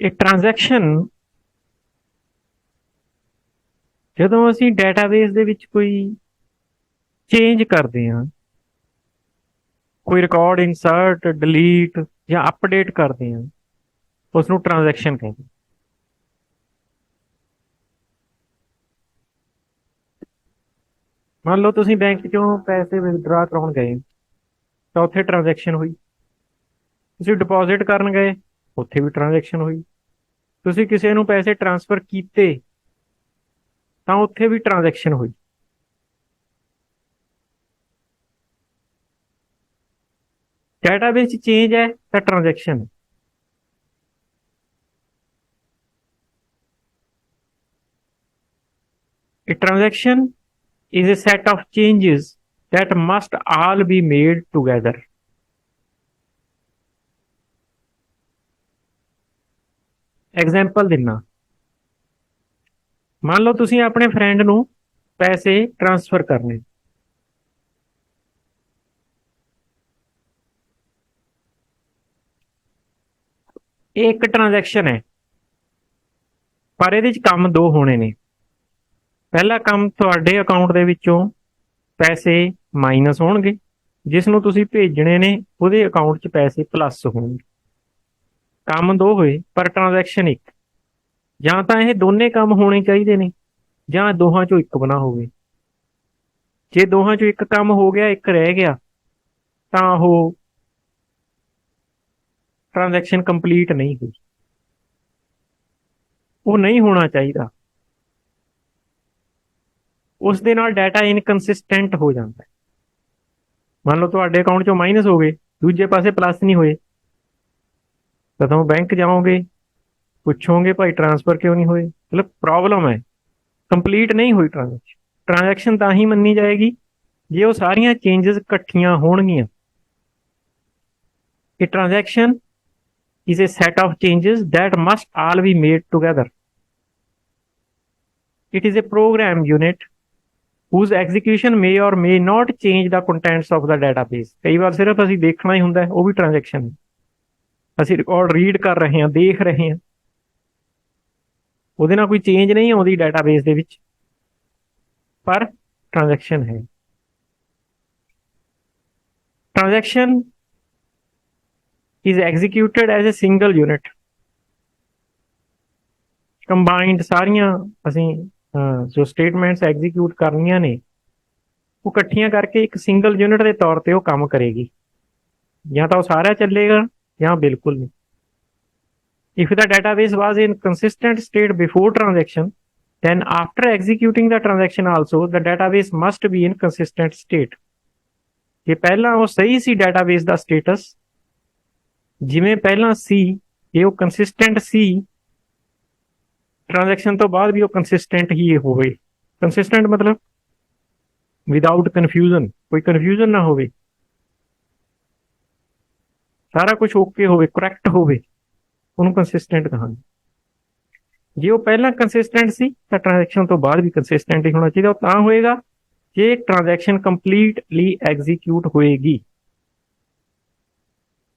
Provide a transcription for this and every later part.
ਇਹ ਟ੍ਰਾਂਜੈਕਸ਼ਨ ਜਦੋਂ ਅਸੀਂ ਡਾਟਾਬੇਸ ਦੇ ਵਿੱਚ ਕੋਈ ਚੇਂਜ ਕਰਦੇ ਹਾਂ, ਕੋਈ ਰਿਕਾਰਡ ਇਨਸਰਟ ਡਿਲੀਟ ਜਾਂ ਅਪਡੇਟ ਕਰਦੇ ਹਾਂ, ਉਸ ਨੂੰ ਟ੍ਰਾਂਜੈਕਸ਼ਨ ਕਹਿੰਦੇ। ਮੰਨ ਲਓ ਤੁਸੀਂ ਬੈਂਕ ਚੋਂ ਪੈਸੇ ਵਿਦਡਰਾ ਕਰਾਉਣ ਗਏ ਤਾਂ ਉੱਥੇ ਟ੍ਰਾਂਜੈਕਸ਼ਨ ਹੋਈ। ਤੁਸੀਂ ਡਿਪੋਜ਼ਿਟ ਕਰਨ ਗਏ, ਉੱਥੇ ਵੀ ਟ੍ਰਾਂਜੈਕਸ਼ਨ ਹੋਈ। ਤੁਸੀਂ ਕਿਸੇ ਨੂੰ ਪੈਸੇ ਟ੍ਰਾਂਸਫਰ ਕੀਤੇ ਤਾਂ ਉੱਥੇ ਵੀ ਟ੍ਰਾਂਜੈਕਸ਼ਨ ਹੋਈ। ਡਾਟਾਬੇਸ 'ਚ ਚੇਂਜ ਹੈ ਤਾਂ ਟ੍ਰਾਂਜੈਕਸ਼ਨ ਹੈ। A transaction is a set of changes that must all be made together. Example ਦਿੰਨਾ, ਮੰਨ ਲਓ ਤੁਸੀਂ ਆਪਣੇ ਫਰੈਂਡ ਨੂੰ ਪੈਸੇ ਟ੍ਰਾਂਸਫਰ ਕਰਨੇ। ਇਹ ਇੱਕ ਟ੍ਰਾਂਜੈਕਸ਼ਨ ਹੈ, ਪਰ ਇਹਦੇ 'ਚ ਕੰਮ ਦੋ ਹੋਣੇ ਨੇ। ਪਹਿਲਾ ਕੰਮ, ਤੁਹਾਡੇ ਅਕਾਊਂਟ ਦੇ ਵਿੱਚੋਂ ਪੈਸੇ ਮਾਈਨਸ ਹੋਣਗੇ, ਜਿਸ ਨੂੰ ਤੁਸੀਂ ਭੇਜਣੇ ਨੇ ਉਹਦੇ ਅਕਾਊਂਟ 'ਚ ਪੈਸੇ ਪਲੱਸ ਹੋਣਗੇ। ਕੰਮ ਦੋ ਹੋਏ ਪਰ ਟ੍ਰਾਂਜੈਕਸ਼ਨ ਇੱਕ। ਜਾਂ ਤਾਂ ਇਹ ਦੋਨੇ ਕੰਮ ਹੋਣੇ ਚਾਹੀਦੇ ਨੇ ਜਾਂ ਦੋਹਾਂ ਚੋਂ ਇੱਕ ਬਣਾ ਹੋਵੇ। ਜੇ ਦੋਹਾਂ ਚੋਂ ਇੱਕ ਕੰਮ ਹੋ ਗਿਆ, ਇੱਕ ਰਹਿ ਗਿਆ, ਤਾਂ ਉਹ ਟ੍ਰਾਂਜੈਕਸ਼ਨ ਕੰਪਲੀਟ ਨਹੀਂ ਹੋਈ। ਉਹ ਨਹੀਂ ਹੋਣਾ ਚਾਹੀਦਾ। ਉਸ ਦੇ ਨਾਲ ਡਾਟਾ ਇਨਕਨਸਿਸਟੈਂਟ ਹੋ ਜਾਂਦਾ ਹੈ। ਮੰਨ ਲਓ ਤੁਹਾਡੇ ਅਕਾਊਂਟ ਚੋਂ ਮਾਈਨਸ ਹੋ ਗਏ, ਦੂਜੇ ਪਾਸੇ ਪਲੱਸ ਨਹੀਂ ਹੋਏ, ਤਾਂ ਤੁਸੀਂ ਬੈਂਕ ਜਾਓਗੇ, ਪੁੱਛੋਗੇ ਭਾਈ ਟ੍ਰਾਂਸਫਰ ਕਿਉਂ ਨਹੀਂ ਹੋਏ, ਮਤਲਬ ਪ੍ਰੋਬਲਮ ਹੈ, ਕੰਪਲੀਟ ਨਹੀਂ ਹੋਈ ਟ੍ਰਾਂਜੈਕਸ਼ਨ। ਟ੍ਰਾਂਜੈਕਸ਼ਨ ਤਾਂ ਹੀ ਮੰਨੀ ਜਾਏਗੀ ਜੇ ਉਹ ਸਾਰੀਆਂ ਚੇਂਜਸ ਇਕੱਠੀਆਂ ਹੋਣਗੀਆਂ। ਇਹ transaction is a set of changes that must all be made together. It is a program unit whose execution may or may not change the contents of the database. ਕਈ ਵਾਰ ਸਿਰਫ ਅਸੀਂ ਦੇਖਣਾ ਹੀ ਹੁੰਦਾ ਹੈ, ਉਹ ਵੀ ਟ੍ਰਾਂਜੈਕਸ਼ਨ ਹੈ। ਅਸੀਂ ਰਿਕਾਰਡ ਰੀਡ ਕਰ ਰਹੇ ਹਾਂ, ਦੇਖ ਰਹੇ ਹਾਂ, ਉਹਦੇ ਨਾਲ ਕੋਈ ਚੇਂਜ ਨਹੀਂ ਆਉਂਦੀ ਡਾਟਾਬੇਸ ਦੇ ਵਿੱਚ, ਪਰ ਟ੍ਰਾਂਜੈਕਸ਼ਨ ਹੈ। Transaction is executed as a single unit. Combined ਸਾਰੀਆਂ ਅਸੀਂ ਜੋ ਸਟੇਟਮੈਂਟਸ ਐਗਜ਼ੀਕਿਊਟ ਕਰਨੀਆਂ ਨੇ, ਉਹ ਇਕੱਠੀਆਂ ਕਰਕੇ ਇੱਕ ਸਿੰਗਲ ਯੂਨਿਟ ਦੇ ਤੌਰ ਤੇ ਉਹ ਕੰਮ ਕਰੇਗੀ। ਜਾਂ ਤਾਂ ਉਹ ਸਾਰਾ ਚੱਲੇਗਾ ਜਾਂ ਬਿਲਕੁਲ ਨਹੀਂ। If the database was in consistent state before transaction, then after executing the transaction also, the database must be in consistent state. ਜੇ ਪਹਿਲਾਂ ਉਹ ਸਹੀ ਸੀ ਡਾਟਾਬੇਸ ਦਾ ਸਟੇਟਸ, ਜਿਵੇਂ ਪਹਿਲਾਂ ਸੀ, ਜੇ ਉਹ ਕੰਸਿਸਟੈਂਟ ਸੀ, ਟ੍ਰਾਂਜੈਕਸ਼ਨ ਤੋਂ ਬਾਅਦ ਵੀ ਉਹ ਕੰਸਿਸਟੈਂਟ ਹੀ ਹੋਵੇ। ਕੰਸਿਸਟੈਂਟ ਮਤਲਬ ਵਿਦਆਊਟ ਕਨਫਿਊਜ਼ਨ, ਕੋਈ ਕਨਫਿਊਜ਼ਨ ਨਾ ਹੋਵੇ, ਸਾਰਾ ਕੁਝ ਓਕੇ ਹੋਵੇ, ਕਰੈਕਟ ਹੋਵੇ, ਉਹਨੂੰ ਕੰਸਿਸਟੈਂਟ ਕਹਾਂਗੇ। ਜੇ ਉਹ ਪਹਿਲਾਂ ਕੰਸਿਸਟੈਂਟ ਸੀ ਤਾਂ ਟ੍ਰਾਂਜੈਕਸ਼ਨ ਤੋਂ ਬਾਅਦ ਵੀ ਕੰਸਿਸਟੈਂਟ ਹੀ ਹੋਣਾ ਚਾਹੀਦਾ। ਉਹ ਤਾਂ ਹੋਏਗਾ ਜੇ ਟ੍ਰਾਂਜੈਕਸ਼ਨ ਕੰਪਲੀਟਲੀ ਐਗਜ਼ੀਕਿਊਟ ਹੋਏਗੀ।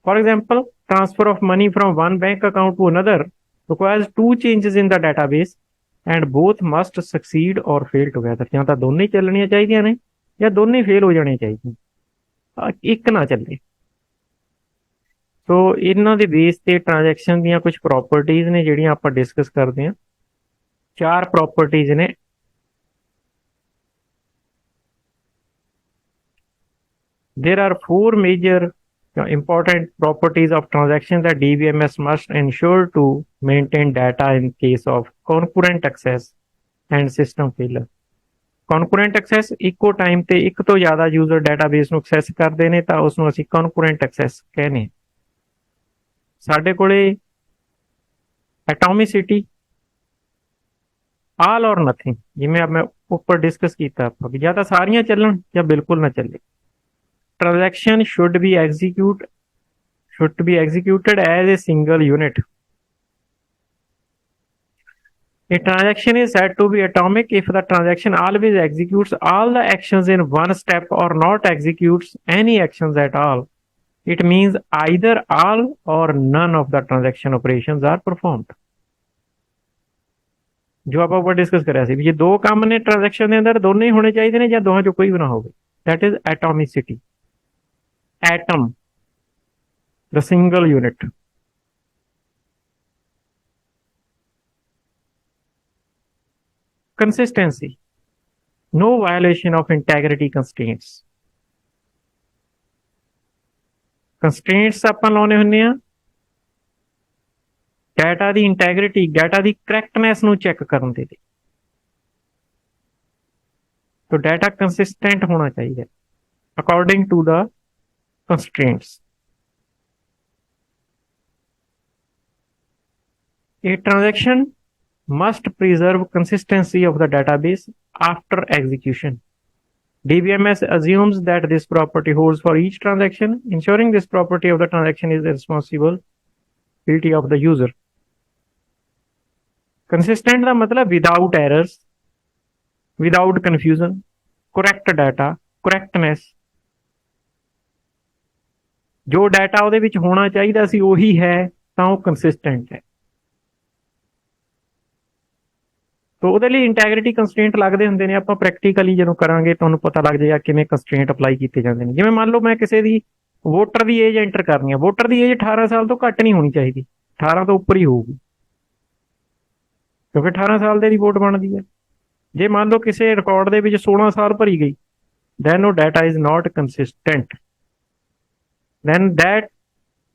For example, transfer of money from one bank account to another requires two changes in the database and both must succeed or fail together. ਜਾਂ ਤਾਂ ਦੋਨੇ ਚੱਲਣੀਆਂ ਚਾਹੀਦੀਆਂ ਨੇ ਜਾਂ ਦੋਨੇ ਫੇਲ ਹੋ ਜਾਣੀਆਂ ਚਾਹੀਦੀਆਂ, ਇੱਕ ਨਾ ਚੱਲੇ। ਸੋ ਇਹਨਾਂ ਦੇ ਬੇਸ ਤੇ ਟ੍ਰਾਂਜੈਕਸ਼ਨ ਦੀਆਂ ਕੁਝ ਪ੍ਰੋਪਰਟੀਜ਼ ਨੇ ਜਿਹੜੀਆਂ ਆਪਾਂ ਡਿਸਕਸ ਕਰਦੇ ਹਾਂ। ਚਾਰ ਪ੍ਰੋਪਰਟੀਜ਼ ਨੇ। There are four major important properties of transaction that DBMS must ensure to maintain data in case of concurrent access and system failure. Concurrent access, ਇੱਕੋ ਟਾਈਮ ਤੇ ਇੱਕ ਤੋਂ ਜ਼ਿਆਦਾ ਯੂਜ਼ਰ ਡਾਟਾਬੇਸ ਨੂੰ ਐਕਸੈਸ ਕਰਦੇ ਨੇ ਤਾਂ ਉਸ ਨੂੰ ਅਸੀਂ concurrent access ਕਹਿੰਦੇ। ਸਾਡੇ ਕੋਲੇ ਐਟੋਮਿਸਿਟੀ, ਆਲ ਔਰ ਨਥਿੰਗ, ਜਿਵੇਂ ਮੈਂ ਉੱਪਰ ਡਿਸਕਸ ਕੀਤਾ ਆਪਾਂ, ਜਾਂ ਤਾਂ ਸਾਰੀਆਂ ਚੱਲਣ ਜਾਂ ਬਿਲਕੁਲ ਨਾ ਚੱਲੇ। Transaction should be executed as a single unit. A transaction is said to be atomic if the transaction always executes all the actions in one step or not executes any actions at all. It means either all or none of the transaction operations are performed। ਜੋ ਆਪਾਂ ਉੱਪਰ discuss ਕਰਿਆ ਸੀ ਵੀ ਜੇ ਦੋ ਕੰਮ ਨੇ transaction ਦੇ ਅੰਦਰ ਦੋਨੇ ਹੀ ਹੋਣੇ ਚਾਹੀਦੇ ਨੇ ਜਾਂ ਦੋਹਾਂ ਚੋਂ ਕੋਈ ਵੀ ਨਾ ਹੋਵੇ। that is atomicity। atom, the single unit। consistency, no violation of integrity constraints। constraints ਆਪਾਂ ਲਾਉਣੇ ਹੁੰਦੇ ਆ ਡਾਟਾ ਦੀ ਇੰਟੈਗ੍ਰਿਟੀ, ਡਾਟਾ ਦੀ ਕਰੈਕਟਨੈਸ ਨੂੰ ਚੈੱਕ ਕਰਨ ਦੇ ਲਈ। तो डाटा कंसिस्टेंट होना चाहिए according to the constraints. A transaction must preserve consistency of the database after execution। DBMS assumes that this property holds for each transaction, ensuring this property of the transaction is the responsibility of the user। Consistent का मतलब without errors, without confusion, correct data, correctness। ਜੋ data ਉਹਦੇ ਵਿੱਚ ਹੋਣਾ ਚਾਹੀਦਾ ਸੀ ਉਹੀ ਹੈ ਤਾਂ ਉਹ ਕੰਸਿਸਟੈਂਟ ਹੈ। ਤਾਂ ਉਹਦੇ ਲਈ ਇੰਟੈਗ੍ਰਿਟੀ ਕੰਸਟ੍ਰੇਂਟ ਲੱਗਦੇ ਹੁੰਦੇ ਨੇ। ਆਪਾਂ ਪ੍ਰੈਕਟੀਕਲੀ ਜਦੋਂ ਕਰਾਂਗੇ ਤੁਹਾਨੂੰ ਪਤਾ ਲੱਗ ਜਾਏਗਾ ਕਿਵੇਂ ਕੰਸਟ੍ਰੇਂਟ ਅਪਲਾਈ ਕੀਤੇ ਜਾਂਦੇ ਨੇ। ਜਿਵੇਂ ਮੰਨ ਲਓ ਮੈਂ ਕਿਸੇ ਦੀ ਵੋਟਰ ਦੀ ਏਜ ਐਂਟਰ ਕਰਨੀ ਹੈ, ਵੋਟਰ ਦੀ ਏਜ 18 ਸਾਲ ਤੋਂ ਘੱਟ ਨਹੀਂ ਹੋਣੀ ਚਾਹੀਦੀ, 18 ਤੋਂ ਉੱਪਰ ਹੀ ਹੋਊਗੀ ਕਿਉਂਕਿ 18 ਸਾਲ ਦੇ ਦੀ ਵੋਟ ਬਣਦੀ ਹੈ। ਜੇ ਮੰਨ ਲਓ ਕਿਸੇ ਰਿਕਾਰਡ ਦੇ ਵਿੱਚ 16 ਸਾਲ ਭਰੀ ਗਈ then ਉਹ data is not consistent, then that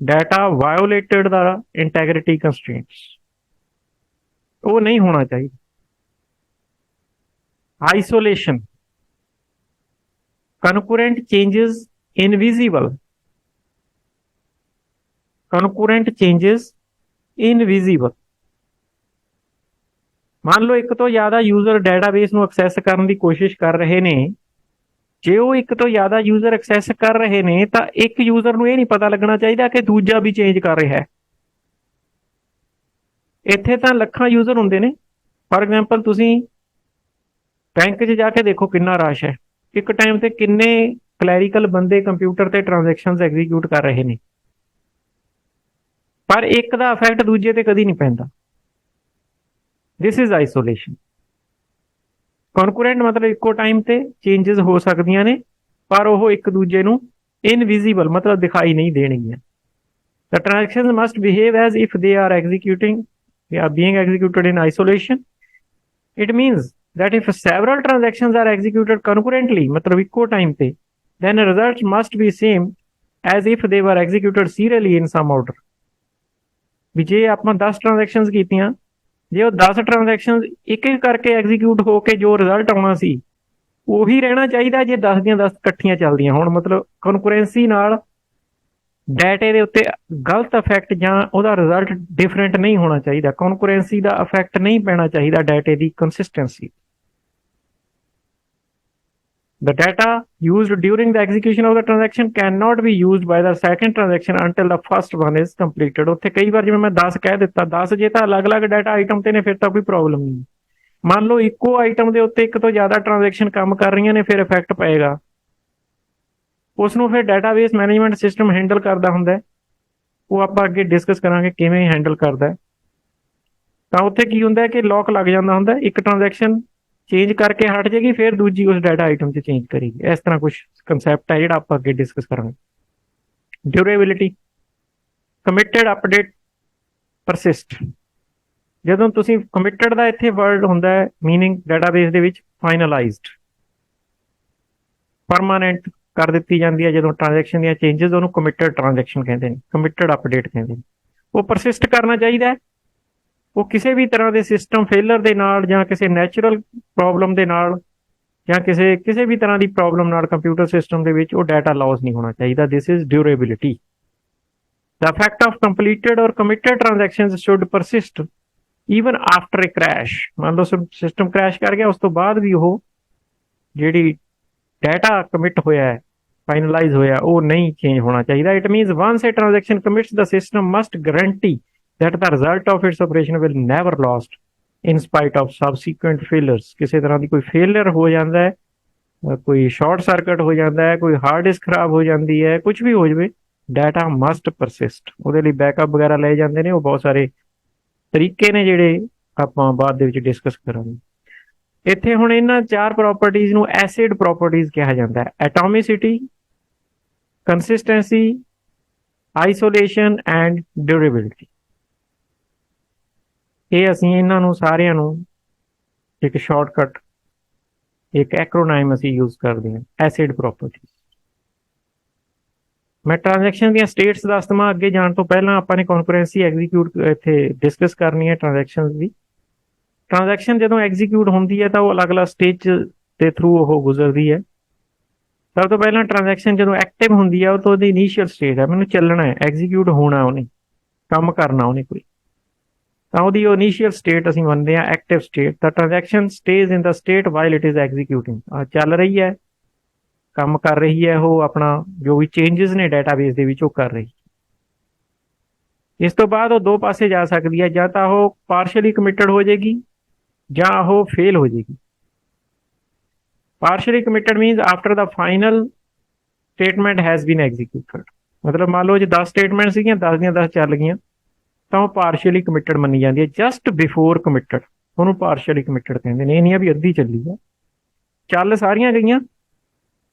data violated the integrity constraints। ਉਹ ਨਹੀਂ ਹੋਣਾ ਚਾਹੀਦਾ। isolation, concurrent changes invisible, concurrent changes invisible। ਮੰਨ ਲਓ ਇੱਕ ਤੋਂ ਜ਼ਿਆਦਾ ਯੂਜ਼ਰ ਡਾਟਾਬੇਸ ਨੂੰ ਐਕਸੈਸ ਕਰਨ ਦੀ ਕੋਸ਼ਿਸ਼ ਕਰ ਰਹੇ ਨੇ। ਜੇ ਉਹ ਇੱਕ ਤੋਂ ਜ਼ਿਆਦਾ ਯੂਜ਼ਰ ਐਕਸੈਸ ਕਰ ਰਹੇ ਨੇ ਤਾਂ ਇੱਕ ਯੂਜ਼ਰ ਨੂੰ ਇਹ ਨਹੀਂ ਪਤਾ ਲੱਗਣਾ ਚਾਹੀਦਾ ਕਿ ਦੂਜਾ ਵੀ ਚੇਂਜ ਕਰ ਰਿਹਾ ਹੈ। ਇੱਥੇ ਤਾਂ ਲੱਖਾਂ ਯੂਜ਼ਰ ਹੁੰਦੇ ਨੇ। ਫਾਰ ਐਗਜ਼ਾਮਪਲ ਤੁਸੀਂ ਬੈਂਕ 'ਚ ਜਾ ਕੇ ਦੇਖੋ ਕਿੰਨਾ ਰਸ਼ ਹੈ। ਇੱਕ ਟਾਈਮ ਤੇ ਕਿੰਨੇ ਕਲੈਰੀਕਲ ਬੰਦੇ ਕੰਪਿਊਟਰ ਤੇ ਟ੍ਰਾਂਜੈਕਸ਼ਨਸ ਐਗਜ਼ੀਕਿਊਟ ਕਰ ਰਹੇ ਨੇ, ਪਰ ਇੱਕ ਦਾ ਇਫੈਕਟ ਦੂਜੇ ਤੇ ਕਦੀ ਨਹੀਂ ਪੈਂਦਾ। This is isolation. ਕਨਕੂਰੈਂਟ ਮਤਲਬ ਇੱਕੋ ਟਾਈਮ ਤੇ ਚੇਂਜਸ ਹੋ ਸਕਦੀਆਂ ਨੇ ਪਰ ਉਹ ਇੱਕ ਦੂਜੇ ਨੂੰ ਇਨਵਿਜ਼ੀਬਲ ਮਤਲਬ ਦਿਖਾਈ ਨਹੀਂ ਦੇਣਗੀਆਂ। The transactions must behave as if they are being executed in isolation। It means that if several transactions are executed concurrently ਮਤਲਬ ਇੱਕੋ ਟਾਈਮ ਤੇ then the results must be same as if they were executed serially in some order। ਵੀ ਜੇ ਆਪਾਂ 10 transactions ਕੀਤੀਆਂ, ਜੇ ਉਹ 10 transaction ਇੱਕ ਇੱਕ ਕਰਕੇ ਐਗਜ਼ੀਕਿਊਟ ਹੋ ਕੇ ਜੋ ਰਿਜ਼ਲਟ ਆਉਣਾ ਸੀ ਉਹੀ ਰਹਿਣਾ ਚਾਹੀਦਾ ਜੇ 10 ਦੀਆਂ 10 ਇਕੱਠੀਆਂ ਚੱਲਦੀਆਂ ਹੋਣ। ਮਤਲਬ ਕਨਕੂਰੈਂਸੀ ਨਾਲ ਡਾਟੇ ਦੇ ਉੱਤੇ ਗਲਤ ਇਫੈਕਟ ਜਾਂ ਉਹਦਾ ਰਿਜ਼ਲਟ ਡਿਫਰੈਂਟ ਨਹੀਂ ਹੋਣਾ ਚਾਹੀਦਾ। ਕਨਕੂਰੈਂਸੀ ਦਾ ਇਫੈਕਟ ਨਹੀਂ ਪੈਣਾ ਚਾਹੀਦਾ ਡਾਟੇ ਦੀ consistency. The data used during the execution of the transaction cannot be used by the second transaction until the first one is completed। ਉੱਥੇ ਕਈ ਵਾਰ ਜਿਵੇਂ ਮੈਂ 10 ਕਹਿ ਦਿੱਤਾ, 10 ਜੇ ਤਾਂ ਅਲੱਗ-ਅਲੱਗ ਡਾਟਾ ਆਈਟਮ ਤੇ ਨੇ ਫਿਰ ਤਾਂ ਕੋਈ ਪ੍ਰੋਬਲਮ ਨਹੀਂ। ਮੰਨ ਲਓ ਇੱਕੋ ਆਈਟਮ ਦੇ ਉੱਤੇ ਇੱਕ ਤੋਂ ਜ਼ਿਆਦਾ ਟ੍ਰਾਂਜੈਕਸ਼ਨ ਕੰਮ ਕਰ ਰਹੀਆਂ ਨੇ ਫਿਰ ਇਫੈਕਟ ਪਏਗਾ। ਉਸ ਨੂੰ ਫਿਰ ਡਾਟਾਬੇਸ ਮੈਨੇਜਮੈਂਟ ਸਿਸਟਮ ਹੈਂਡਲ ਕਰਦਾ ਹੁੰਦਾ। ਉਹ ਆਪਾਂ ਅੱਗੇ ਡਿਸਕਸ ਕਰਾਂਗੇ ਕਿਵੇਂ ਹੈਂਡਲ ਕਰਦਾ। ਤਾਂ ਉੱਥੇ ਕੀ ਹੁੰਦਾ ਕਿ ਲੌਕ ਲੱਗ ਜਾਂਦਾ ਹੁੰਦਾ, ਇੱਕ ਟ੍ਰਾਂਜੈਕਸ਼ਨ ਚੇਂਜ ਕਰਕੇ ਹਟ ਜਾਏਗੀ ਫਿਰ ਦੂਜੀ ਉਸ ਡਾਟਾ ਆਈਟਮ 'ਚ ਚੇਂਜ ਕਰੇਗੀ। ਇਸ ਤਰ੍ਹਾਂ ਕੁਝ ਕੰਸੈਪਟ ਹੈ ਜਿਹੜਾ ਆਪਾਂ ਅੱਗੇ ਡਿਸਕਸ ਕਰਾਂਗੇ। ਡਿਊਰੇਬਿਲਿਟੀ, ਕਮਿਟਡ ਅਪਡੇਟ ਪਰਸਿਸਟ। ਜਦੋਂ ਤੁਸੀਂ ਕਮਿਟਡ ਦਾ ਇੱਥੇ ਵਰਡ ਹੁੰਦਾ ਹੈ ਮੀਨਿੰਗ ਡਾਟਾਬੇਸ ਦੇ ਵਿੱਚ ਫਾਈਨਲਾਈਜ਼ਡ, ਪਰਮਾਨੈਂਟ ਕਰ ਦਿੱਤੀ ਜਾਂਦੀ ਹੈ। ਜਦੋਂ ਟ੍ਰਾਂਜੈਕਸ਼ਨ ਦੀਆਂ ਚੇਂਜਸ ਉਹਨੂੰ ਕਮਿਟਡ ਟ੍ਰਾਂਜੈਕਸ਼ਨ ਕਹਿੰਦੇ ਨੇ, ਕਮਿਟਡ ਅਪਡੇਟ ਕਹਿੰਦੇ ਨੇ। ਉਹ ਪਰਸਿਸਟ ਕਰਨਾ ਚਾਹੀਦਾ। ਉਹ ਕਿਸੇ ਵੀ ਤਰ੍ਹਾਂ ਦੇ ਸਿਸਟਮ ਫੇਲਰ ਦੇ ਨਾਲ ਜਾਂ ਕਿਸੇ ਨੈਚੁਰਲ ਪ੍ਰੋਬਲਮ ਦੇ ਨਾਲ ਜਾਂ ਕਿਸੇ ਵੀ ਤਰ੍ਹਾਂ ਦੀ ਪ੍ਰੋਬਲਮ ਨਾਲ ਕੰਪਿਊਟਰ ਸਿਸਟਮ ਦੇ ਵਿੱਚ ਉਹ ਡਾਟਾ ਲੌਸ ਨਹੀਂ ਹੋਣਾ ਚਾਹੀਦਾ। This is durability. The effect of completed or committed transactions should persist even after a crash। ਮੰਨ ਲਓ ਸਿਸਟਮ ਕ੍ਰੈਸ਼ ਕਰ ਗਿਆ, ਉਸ ਤੋਂ ਬਾਅਦ ਵੀ ਉਹ ਜਿਹੜੀ ਡਾਟਾ ਕਮਿਟ ਹੋਇਆ ਹੈ, ਫਾਈਨਲਾਈਜ਼ ਹੋਇਆ, ਉਹ ਨਹੀਂ ਚੇਂਜ ਹੋਣਾ ਚਾਹੀਦਾ। It means once a transaction commits, the system must guarantee that the result of its operation will never lost in spite of subsequent failures। ਕਿਸੇ ਤਰ੍ਹਾਂ ਦੀ ਕੋਈ ਫੇਲਿਅਰ ਹੋ ਜਾਂਦਾ ਹੈ, ਕੋਈ ਸ਼ਾਰਟ ਸਰਕਟ ਹੋ ਜਾਂਦਾ ਹੈ, ਕੋਈ ਹਾਰਡ ਡਿਸਕ ਖਰਾਬ ਹੋ ਜਾਂਦੀ ਹੈ, ਕੁਝ ਵੀ ਹੋ ਜਾਵੇ, ਡਾਟਾ ਮਸਟ ਪਰਸਿਸਟ। ਉਹਦੇ ਲਈ ਬੈਕਅਪ ਵਗੈਰਾ ਲਏ ਜਾਂਦੇ ਨੇ। ਉਹ ਬਹੁਤ ਸਾਰੇ ਤਰੀਕੇ ਨੇ ਜਿਹੜੇ ਆਪਾਂ ਬਾਅਦ ਦੇ ਵਿੱਚ ਡਿਸਕਸ ਕਰਾਂਗੇ। ਇੱਥੇ ਹੁਣ ਇਹਨਾਂ ਚਾਰ ਪ੍ਰੋਪਰਟੀਜ਼ ਨੂੰ ਐਸਿਡ ਪ੍ਰੋਪਰਟੀਜ਼ ਕਿਹਾ ਜਾਂਦਾ ਹੈ। ਐਟੋਮਿਸਿਟੀ, ਕੰਸਿਸਟੈਂਸੀ, ਆਈਸੋਲੇਸ਼ਨ ਐਂਡ ਡਿਊਰੇਬਿਲਿਟੀ। ਇਹ ਅਸੀਂ ਇਹਨਾਂ ਨੂੰ ਸਾਰਿਆਂ ਨੂੰ ਇੱਕ ਸ਼ਾਰਟਕਟ, ਇੱਕ ਐਕਰੋਨਾਈਮ ਅਸੀਂ ਯੂਜ਼ ਕਰਦੇ ਹਾਂ, ਐਸਿਡ ਪ੍ਰੋਪਰਟੀਜ਼। ਮੈਂ ਟ੍ਰਾਂਜੈਕਸ਼ਨ ਦੀਆਂ ਸਟੇਟਸ ਦੱਸਦਾ। ਅੱਗੇ ਜਾਣ ਤੋਂ ਪਹਿਲਾਂ ਆਪਾਂ ਨੇ ਕਨਕਰੈਂਸੀ ਐਗਜ਼ੀਕਿਊਟ ਇੱਥੇ ਡਿਸਕਸ ਕਰਨੀ ਹੈ ਟ੍ਰਾਂਜੈਕਸ਼ਨਸ ਦੀ। ਟ੍ਰਾਂਜੈਕਸ਼ਨ ਜਦੋਂ ਐਗਜ਼ੀਕਿਊਟ ਹੁੰਦੀ ਹੈ ਤਾਂ ਉਹ ਅਲੱਗ-ਅਲੱਗ ਸਟੇਜ ਦੇ ਥਰੂ ਉਹ ਗੁਜ਼ਰਦੀ ਹੈ। ਸਭ ਤੋਂ ਪਹਿਲਾਂ ਟ੍ਰਾਂਜੈਕਸ਼ਨ ਜਦੋਂ ਐਕਟਿਵ ਹੁੰਦੀ ਹੈ ਉਹ ਤੋਂ ਉਹਦੀ ਇਨੀਸ਼ੀਅਲ ਸਟੇਜ ਹੈ, ਮੈਨੂੰ ਚੱਲਣਾ ਹੈ, ਐਗਜ਼ੀਕਿਊਟ ਹੋਣਾ, ਉਹਨੇ ਕੰਮ ਕਰਨਾ, ਉਹਨੇ ਕੋਈ, ਤਾਂ ਉਹਦੀ ਉਹ ਇਨੀਸ਼ੀਅਲ ਸਟੇਟ ਅਸੀਂ ਮੰਨਦੇ ਹਾਂ ਐਕਟਿਵ ਸਟੇਟ। ਤਾਂ transaction stage in the state while it is executing. ਚੱਲ ਰਹੀ ਹੈ, ਕੰਮ ਕਰ ਰਹੀ ਹੈ, ਉਹ ਆਪਣਾ ਜੋ ਵੀ ਚੇਂਜਸ ਨੇ ਡਾਟਾਬੇਸ ਦੇ ਵਿੱਚ ਉਹ ਕਰ ਰਹੀ। ਇਸ ਤੋਂ ਬਾਅਦ ਉਹ ਦੋ ਪਾਸੇ ਜਾ ਸਕਦੀ ਹੈ, ਜਾਂ ਤਾਂ ਉਹ ਪਾਰਸ਼ਲੀ ਕਮਿਟਡ ਹੋ ਜਾਏਗੀ ਜਾਂ ਉਹ ਫੇਲ ਹੋ ਜਾਏਗੀ। Partially committed means after the final statement has been executed. ਮਤਲਬ ਮੰਨ ਲਓ ਜੇ 10 ਸਟੇਟਮੈਂਟ ਸੀਗੀਆਂ, 10 ਦੀਆਂ 10 ਚੱਲ ਗਈਆਂ, ਤਾਂ ਉਹ ਪਾਰਸ਼ਲੀ ਕਮਿਟਡ ਮੰਨੀ ਜਾਂਦੀ ਹੈ। ਜਸਟ ਬਿਫੋਰ ਕਮਿਟਡ ਉਹਨੂੰ ਪਾਰਸ਼ਲੀ ਕਮਿਟਡ ਕਹਿੰਦੇ ਨੇ। ਇਹ ਨਹੀਂ ਆ ਵੀ ਅੱਧੀ ਚੱਲੀ ਆ, ਚੱਲ ਸਾਰੀਆਂ ਗਈਆਂ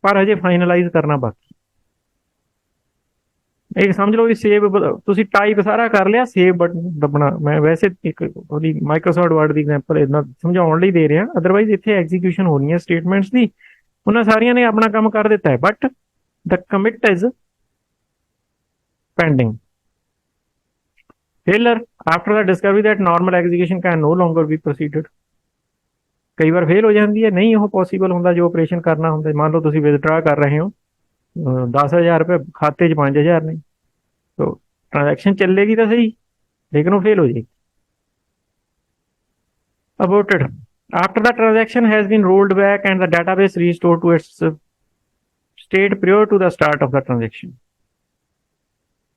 ਪਰ ਹਜੇ ਫਾਈਨਲਾਈਜ਼ ਕਰਨਾ ਬਾਕੀ। ਇਹ ਸਮਝ ਲਓ ਵੀ ਸੇਵ, ਤੁਸੀਂ ਟਾਈਪ ਸਾਰਾ ਕਰ ਲਿਆ, ਸੇਵ ਬਟਨ ਦਬਣਾ। ਮੈਂ ਵੈਸੇ ਇੱਕ ਉਹਦੀ ਮਾਈਕਰੋਸੌਫਟ ਵਰਡ ਦੀ ਐਗਜ਼ਾਮਪਲ ਇਦਾਂ ਸਮਝਾਉਣ ਲਈ ਦੇ ਰਿਹਾ, ਅਦਰਵਾਈਜ਼ ਇੱਥੇ ਐਗਜ਼ੀਕਿਊਸ਼ਨ ਹੋਣੀ ਹੈ ਸਟੇਟਮੈਂਟਸ ਦੀ। ਉਹਨਾਂ ਸਾਰੀਆਂ ਨੇ ਆਪਣਾ ਕੰਮ ਕਰ ਦਿੱਤਾ ਹੈ, but the commit is pending. Failure after the discovery that normal execution can no longer be proceeded. ਕਈ ਵਾਰ ਫੇਲ ਹੋ ਜਾਂਦੀ ਹੈ, ਨਹੀਂ ਉਹ ਪੋਸੀਬਲ ਹੁੰਦਾ ਜੋ ਆਪਰੇਸ਼ਨ ਕਰਨਾ ਹੁੰਦਾ। ਮੰਨ ਲਓ ਤੁਸੀਂ ਵਿਦਡਰਾ ਕਰ ਰਹੇ ਹੋ 10,000 ਰੁਪਏ, ਖਾਤੇ 'ਚ 5,000 ਨੇ, तो ट्रांजैक्शन चलेगी तो सही, लेकिन वो फेल हो जाएगी। Aborted after the transaction has been rolled back and the database restored to its state prior to the start of the transaction.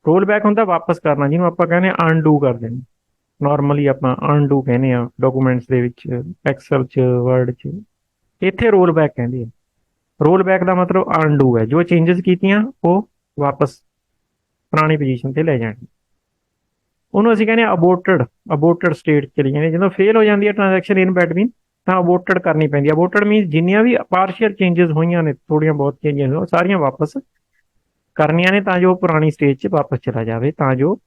Roll back ਹੁੰਦਾ ਵਾਪਸ ਕਰਨਾ, ਜਿਹਨੂੰ ਆਪਾਂ ਕਹਿੰਦੇ ਅਨਡੂ ਕਰ ਦੇਣਾ। ਨਾਰਮਲੀ ਆਪਾਂ ਅਨਡੂ ਕਹਿੰਦੇ ਆ ਡਾਕੂਮੈਂਟਸ ਦੇ ਵਿੱਚ, ਐਕਸਲ 'ਚ, ਵਰਡ 'ਚ। ਇੱਥੇ ਰੋਲ ਬੈਕ ਕਹਿੰਦੇ ਆ। ਰੋਲ ਬੈਕ ਦਾ ਮਤਲਬ ਅਨਡੂ ਹੈ, ਜੋ ਚੇਂਜਸ ਕੀਤੀਆਂ ਉਹ ਵਾਪਸ ਪੁਰਾਣੀ ਪੋਜੀਸ਼ਨ ਤੇ ਲੈ ਜਾਣੀ। ਉਹਨੂੰ ਅਸੀਂ ਕਹਿੰਦੇ ਅਬੋਰਟਡ, ਅਬੋਰਟਡ ਸਟੇਟ ਚਲੀ ਜਾਂਦੀ। ਜਦੋਂ ਫੇਲ ਹੋ ਜਾਂਦੀ ਹੈ ਟ੍ਰਾਂਜੈਕਸ਼ਨ ਇਨ ਬਿਟਵੀਨ, ਤਾਂ ਅਬੋਰਟਡ ਕਰਨੀ ਪੈਂਦੀ ਹੈ। ਅਬੋਰਟਡ ਮੀਨਸ ਜਿੰਨੀਆਂ ਵੀ ਪਾਰਸ਼ੀਅਲ ਚੇਂਜਸ ਹੋਈਆਂ ਨੇ, ਥੋੜੀਆਂ ਬਹੁਤ ਚੇਂਜਸ ਉਹ ਸਾਰੀਆਂ ਵਾਪਸ ਕਰਨੀਆਂ ਨੇ, ਤਾਂ ਜੋ ਪੁਰਾਣੀ ਸਟੇਜ 'ਚ ਵਾਪਸ ਚਲਾ ਜਾਵੇ, ਤਾਂ ਜੋ